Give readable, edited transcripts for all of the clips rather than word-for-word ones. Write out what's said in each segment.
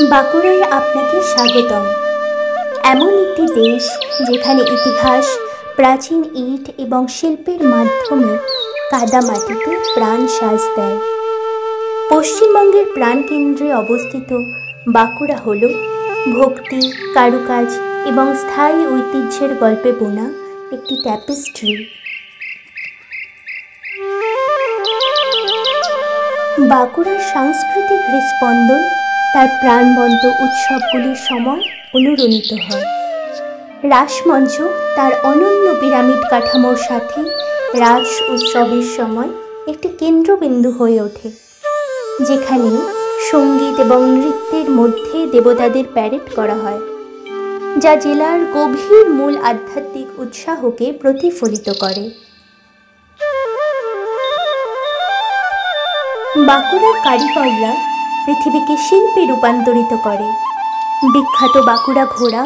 বাঁকুড়ায় আপনাকে স্বাগতম। এমন একটি দেশ যেখানে ইতিহাস, প্রাচীন ইট এবং শিল্পের মাধ্যমে কাদামাটিতে প্রাণ শ্বাস দেয়। পশ্চিমবঙ্গের প্রাণকেন্দ্রে অবস্থিত বাঁকুড়া হল ভক্তি, কারুকাজ এবং স্থায়ী ঐতিহ্যের গল্পে বোনা একটি ট্যাপেস্ট্রি। বাঁকুড়ার সাংস্কৃতিক হৃস্পন্দন তার প্রাণবন্ত উৎসবগুলির সময় অনুরণিত হয়। রাসমঞ্চ তার অনন্য পিরামিড কাঠামোর সাথে রাস উৎসবের সময় একটি কেন্দ্রবিন্দু হয়ে ওঠে, যেখানে সঙ্গীত এবং নৃত্যের মধ্যে দেবতাদের প্যারেড করা হয়, যা জেলার গভীর মূল আধ্যাত্মিক উৎসাহকে প্রতিফলিত করে। বাঁকুড়ার কারিগররা পৃথিবীকে শিল্পে রূপান্তরিত করে। বিখ্যাত বাঁকুড়া ঘোড়া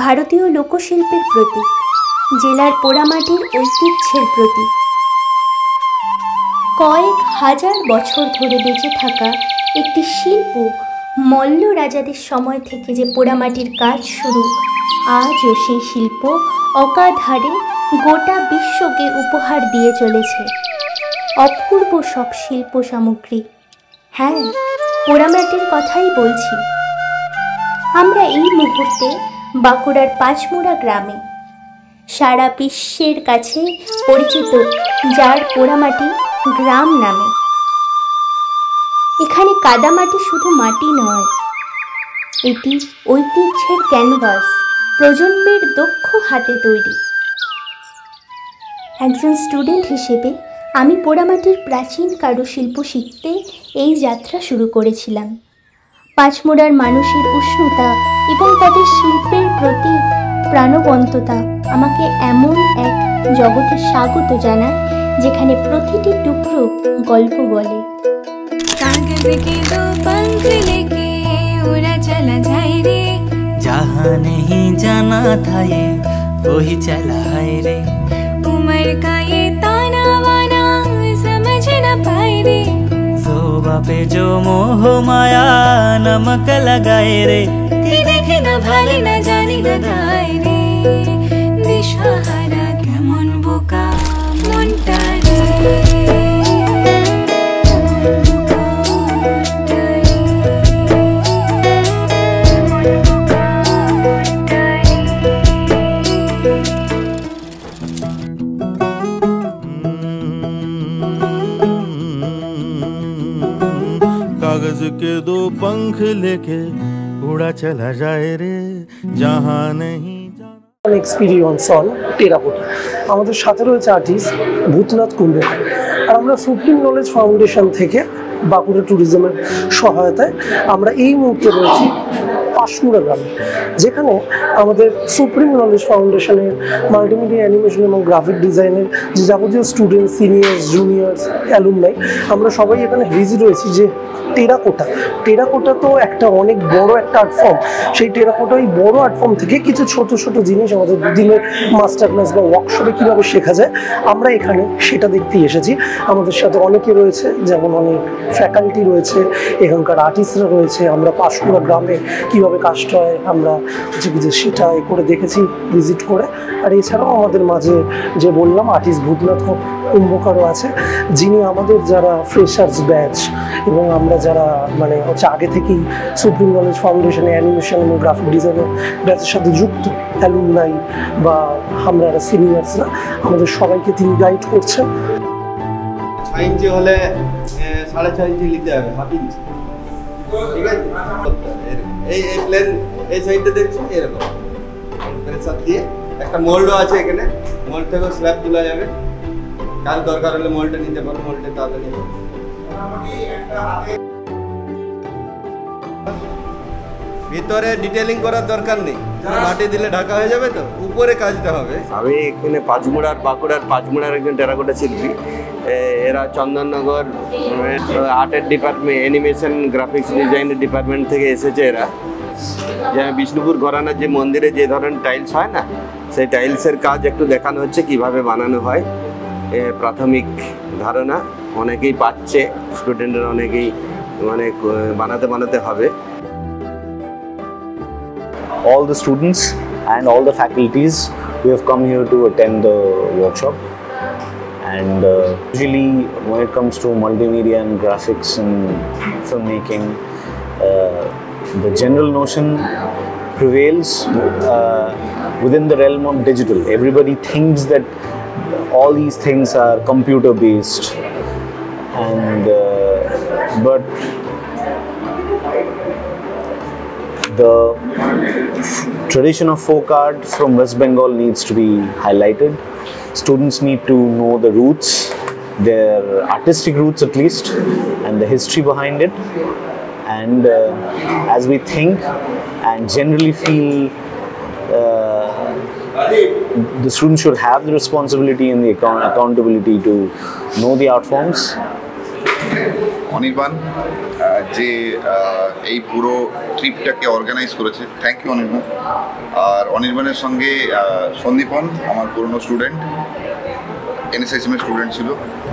ভারতীয় লোকশিল্পের প্রতীক, জেলার পোড়ামাটির ঐতিহ্যের প্রতীক। কয়েক হাজার বছর ধরে বেঁচে থাকা একটি শিল্প, মল্ল রাজাদের সময় থেকে যে পোড়ামাটির কাজ শুরু, আজও সেই শিল্প অকাধারে গোটা বিশ্বকে উপহার দিয়ে চলেছে অপূর্ব সব শিল্প সামগ্রী। হ্যাঁ, পোড়ামাটির কথাই বলছি। আমরা এই মুহূর্তে বাঁকুড়ার পাঁচমুড়া গ্রামে, সারা বিশ্বের কাছে পরিচিত যার পোড়ামাটি গ্রাম নামে। এখানে কাদামাটি শুধু মাটি নয়, এটি ঐতিহ্যের ক্যানভাস, প্রজন্মের দক্ষ হাতে তৈরি। একজন স্টুডেন্ট হিসেবে আমি পোড়ামাটির প্রাচীন কারুশিল্প শিখতে এই যাত্রা শুরু করেছিলাম। পাঁচমুড়ার মানুষের উষ্ণতা এবং তাদের শিল্পের প্রতি প্রাণবন্ততা আমাকে এমন এক জগতে স্বাগত জানায়, যেখানে প্রতিটি টুকরো গল্প বলে। कागज के दो पंख लेके उड़ा चला जाए रे, जहाँ नहीं जाना था ये वही चला है रे। उम्र का ये ताना वाना समझ न पाए रे, जोबा पे जो मोह माया नमक लगाए रे। देखे न भाले न जानी न दाए रे, दिशाहारा केमन बोका मनटा रे। कागज के दो पंख लेके उड़ा चला जाए रे, जहाँ नहीं जाना। Experience on terracotta. আমাদের সাথে রয়েছে আর্টিস্ট ভূতনাথ কুম্ভকার। আর আমরা সুপ্রিম নলেজ ফাউন্ডেশন থেকে বাঁকুড়া ট্যুরিজমের সহায়তায় আমরা এই মুহূর্তে রয়েছি পাঁচমুড়া গ্রামে, যেখানে আমাদের সুপ্রিম নলেজ ফাউন্ডেশনের মাল্টিমিডিয়া অ্যানিমেশন এবং গ্রাফিক ডিজাইনের যে যাবতীয় স্টুডেন্ট, সিনিয়র্স, জুনিয়র্স, অ্যালুমনাই, আমরা সবাই এখানে ভিজিট হয়েছি। যে টেরাকোটা তো একটা অনেক বড় একটা আর্ট ফর্ম। সেই টেরাকোটা, এই বড় আর্ট ফর্ম থেকে কিছু ছোট ছোট জিনিস আমাদের দুদিনের মাস্টার ক্লাস বা ওয়ার্কশপে কীভাবে শেখা যায়, আমরা এখানে সেটা দেখতেই এসেছি। আমাদের সাথে অনেকে রয়েছে, যেমন অনেক ফ্যাকাল্টি রয়েছে, এখানকার আর্টিস্টরা রয়েছে। আমরা পাঁচমুড়া গ্রামে কীভাবে কাজটা হয় আমরা সেটা করে দেখেছি ভিজিট করে। আর এছাড়াও আমাদের মাঝে যে বললাম আর্টিস্ট ভূতনাথ কুম্ভকারও আছে, যিনি আমাদের যারা ফ্রেশার্স ব্যাচ এবং আমরা যারা মানে আগে থেকেই সুপ্রিম নলেজ ফাউন্ডেশনে অ্যানিমেশন এবং গ্রাফিক ডিজাইনের ব্যাচের সাথে যুক্ত অ্যালুমনাই বা আমরা সিনিয়র্সরা, আমাদের সবাইকে তিনি গাইড করছেন। 6 ইঞ্চি হলে 6.5 ইঞ্চি নিতে হবে, হাফ ইঞ্চি, ঠিক আছে? এই প্লেন এই সাইডটা দেখছো এরকম প্রেসার দিয়ে একটা মোল্ডও আছে এখানে, মোল্ড থেকে স্ল্যাব তোলা যাবে। কার দরকার হলে মোল্ডটা নিতে পারো, মোল্ডে তাড়াতাড়ি ভিতরে ডিটেইলিং করার দরকার নেই, মাটি দিলে ঢাকা হয়ে যাবে, তো উপরে কাজটা হবে। আমি এখানে বাঁকুড়ার পাঁচমুড়ার একজন টেরাকোটা শিল্পী। এরা চন্দননগর আর্টের ডিপার্টমেন্ট, অ্যানিমেশন গ্রাফিক্স ডিজাইনের ডিপার্টমেন্ট থেকে এসেছে এরা। যে বিষ্ণুপুর ঘরানার যে মন্দিরে যে ধরনের টাইলস হয় না, সেই টাইলসের কাজ একটু দেখানো হচ্ছে কিভাবে বানানো হয়। প্রাথমিক ধারণা অনেকেই পাচ্ছে, স্টুডেন্টরা অনেকেই মানে বানাতে হবে। all the students and all the faculties who have come here to attend the workshop. And usually when it comes to multimedia and graphics and filmmaking, the general notion prevails within the realm of digital. Everybody thinks that all these things are computer based, and but the tradition of folk art from West Bengal needs to be highlighted. Students need to know the roots, their artistic roots at least, and the history behind it. And as we think and generally feel, the students should have the responsibility and the accountability to know the art forms. Anirban যে এই পুরো ট্রিপটাকে organise করেছে, thank you Anirban. আর অনির্বাণের সঙ্গে সন্দীপন আমার পুরনো student, এনএসএসএম এর student ছিল,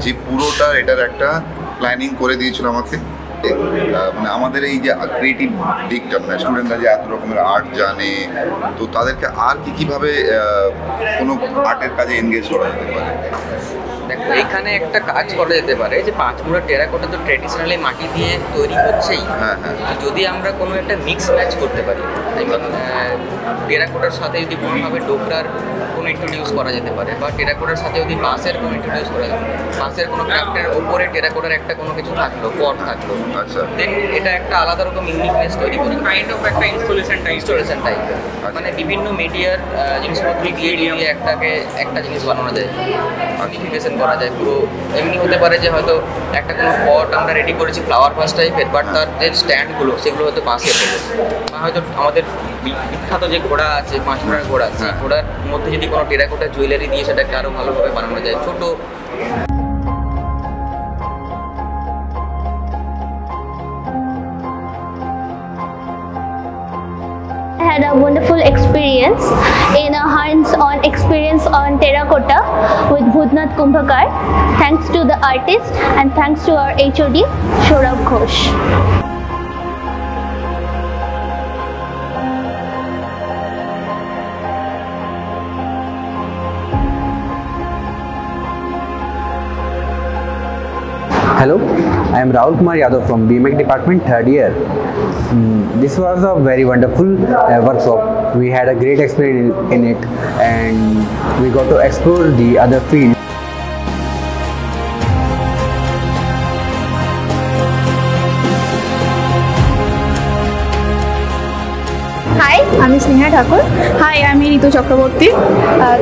যে পুরোটা এটার একটা প্ল্যানিং করে দিয়েছিল আমাকে। মানে আমাদের এই যে ক্রিয়েটিভ দিকটা, মানে স্টুডেন্টরা যে এত রকমের আর্ট জানে, তো তাদেরকে আর কীভাবে কোনো আর্টের কাজে এনগেজ করা যেতে পারে। দেখো, এখানে একটা কাজ করা যেতে পারে যে পাঁচমুড়া টেরাকোটা তো ট্র্যাডিশনালি মাটি দিয়ে তৈরি হচ্ছেই, যদি আমরা কোনো একটা মিক্স ম্যাচ করতে পারি, আই মিন টেরাকোটার সাথে যদি কোনোভাবে ডোকরার কোনো ইন্ট্রোডিউস করা যেতে পারে, বা টেরাকোটার সাথে যদি বাঁশের কোনো ইন্ট্রোডিউস করা যেতে পারে, বাঁশের কোনো ক্রাফটের ওপরে টেরাকোটার একটা কোনো কিছু থাকলো, পট থাকলো, আচ্ছা, দেন এটা একটা আলাদা রকম ইউনিকনেস তৈরি করে, কাইন্ড অফ একটা ইনস্টলেশন টাইপ, মানে বিভিন্ন মিডিয়ার জিনিসপত্র দিয়ে একটা জিনিস বানানো যায়, ইউনিফিকেশন করা যায় পুরো। এমনি হতে পারে যে হয়তো একটা কোনো পট আমরা রেডি করেছি ফ্লাওয়ার ভাস টাইপের, বাট তার যে স্ট্যান্ডগুলো সেগুলো হয়তো বাঁশের হলো, বা হয়তো আমাদের বিখ্যাত যে ঘোড়া আছে, পাঁচমুড়ার ঘোড়া, সেই ঘোড়ার মধ্যে যদি কোনো টেরাকোটা জুয়েলারি দিয়ে সেটাকে আরও ভালোভাবে বানানো যায়, ছোটো। Had a wonderful experience in a hands-on experience on terracotta with Bhutnath Kumbhakar. Thanks to the artist and thanks to our HOD Saurabh Ghosh. Hello, I am Rahul Kumar Yadav from BMEC department, third year. This was a very wonderful workshop. We had a great experience in it, and we got to explore the other fields. Hi, আমি স্নেহা ঠাকুর। High, আমি ঋতু চক্রবর্তী।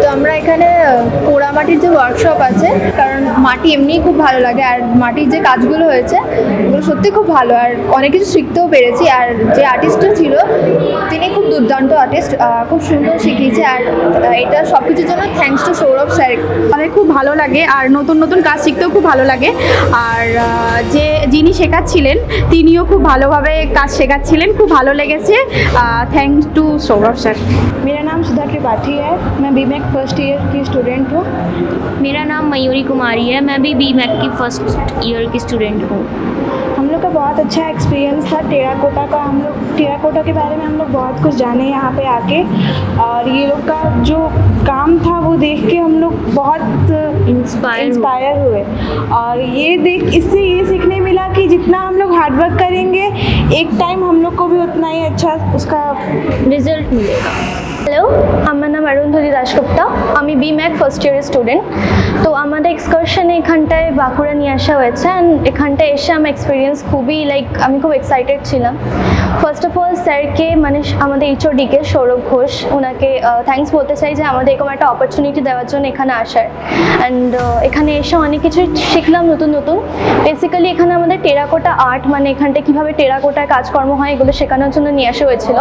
তো আমরা এখানে পোড়ামাটির যে workshop আছে, কারণ মাটি এমনিই খুব ভালো লাগে, আর মাটির যে কাজগুলো হয়েছে ওগুলো সত্যি খুব ভালো, আর অনেক কিছু শিখতেও পেরেছি। আর যে আর্টিস্টটা ছিল তিনি খুব দুর্দান্ত আর্টিস্ট, খুব সুন্দর শিখিয়েছে। আর এটা সব কিছুর জন্য থ্যাঙ্কস টু সৌরভ স্যার। আমাদের খুব ভালো লাগে, আর নতুন নতুন কাজ শিখতেও খুব ভালো লাগে। আর যিনি শেখাচ্ছিলেন তিনিও খুব ভালোভাবে কাজ শেখাচ্ছিলেন, খুব ভালো লেগেছে। Thanks to Saurabh sir. मेरा नाम सुधा त्रिपाठी है, मैं बीमेक फर्स्ट ईयर की स्टूडेंट हूँ। मेरा नाम मयूरी कुमारी है, मैं भी बीमेक की फर्स्ट ईयर की स्टूडेंट हूँ। हम लोग का बहुत अच्छा एक्सपीरियंस था टेराकोटा का। हम लोग टेराकोटा के बारे में हम लोग बहुत कुछ जाने यहाँ पे आके, और ये लोग का जो काम था वो देख के हम लोग बहुत इंस्पायर हुए। और इससे ये सीखने मिला कि जितना हम लोग हार्डवर्क करेंगे एक टाइम हम लोग को भी उतना ही अच्छा उसका रिजल्ट मिलेगा। হ্যালো, আমার নাম অরুন্ধতী দাশগুপ্তা, আমি বিম্যাক ফার্স্ট ইয়ারের স্টুডেন্ট। তো আমাদের এক্সকারশনে এখানটায় বাঁকুড়া নিয়ে আসা হয়েছে, অ্যান্ড এখানটায় এসে আমার এক্সপিরিয়েন্স খুবই আমি খুব এক্সাইটেড ছিলাম। ফার্স্ট অফ অল স্যারকে, মানে আমাদের এইচওডিকে সৌরভ ঘোষ, ওনাকে থ্যাঙ্কস বলতে চাই যে আমাদের এরকম একটা অপরচুনিটি দেওয়ার জন্য এখানে আসার। অ্যান্ড এখানে এসে অনেক কিছু শিখলাম নতুন নতুন। বেসিক্যালি এখানে আমাদের টেরাকোটা আর্ট, মানে এখানটায় কীভাবে টেরাকোটার কাজকর্ম হয় এগুলো শেখানোর জন্য নিয়ে আসা হয়েছিল,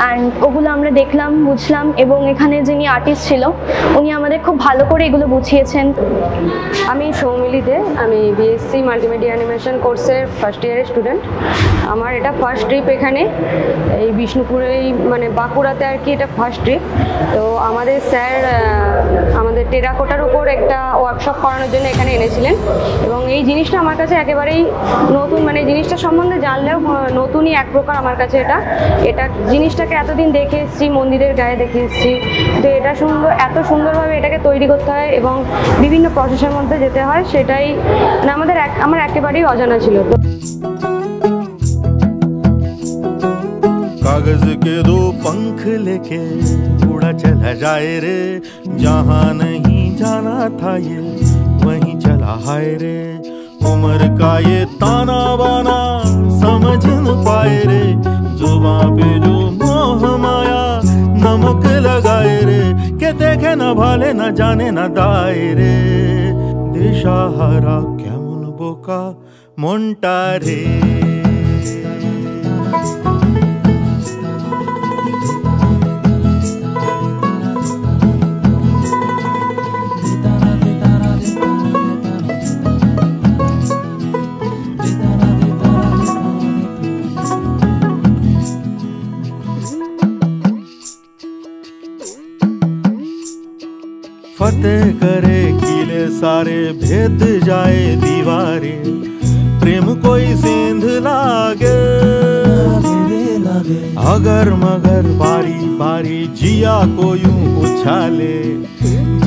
অ্যান্ড ওগুলো আমরা দেখলাম, বুঝলাম এবং এখানে যিনি আর্টিস্ট ছিল উনি আমাদের খুব ভালো করে এগুলো বুঝিয়েছেন। আমি সৌমিলি দে, আমি বিএসসি মাল্টিমিডিয়া অ্যানিমেশন কোর্সের ফার্স্ট ইয়ারের স্টুডেন্ট। আমার এটা ফার্স্ট ট্রিপ এখানে এই বিষ্ণুপুরে, মানে বাঁকুড়াতে আর কি, এটা ফার্স্ট ট্রিপ। তো আমাদের স্যার আমাদের টেরাকোটার উপর একটা ওয়ার্কশপ করানোর জন্য এখানে এনেছিলেন এবং এই জিনিসটা আমার কাছে একেবারেই নতুন, মানে জিনিসটা সম্বন্ধে জানলেও নতুনই এক প্রকার আমার কাছে। এটা জিনিসটাকে এতদিন দেখে এসেছি, মন্দিরের গায়ে দেখে এসেছি, তো এটা এত সুন্দরভাবে এটাকে তৈরি করতে হয় এবং বিভিন্ন প্রসেসের মধ্যে যেতে হয়, সেটাই মানে আমার একেবারেই অজানা ছিল। তো कागज के दो पंख लेके उड़ा चला जाए रे, जहाँ नहीं जाना था ये वहीं चला हाय रे। उम्र का ये ताना बाना समझ न पाए रे, जुबां पे जो मोह माया नमक लगाए रे, के देखे न भाले न जाने न दाए रे। दिशाहारा केमन बोका मोंटा रे। फतेह करे किले सारे, भेद जाए दीवारें, प्रेम कोई सेंध लागे, अगर मगर बारी बारी जिया को यूं उछाले,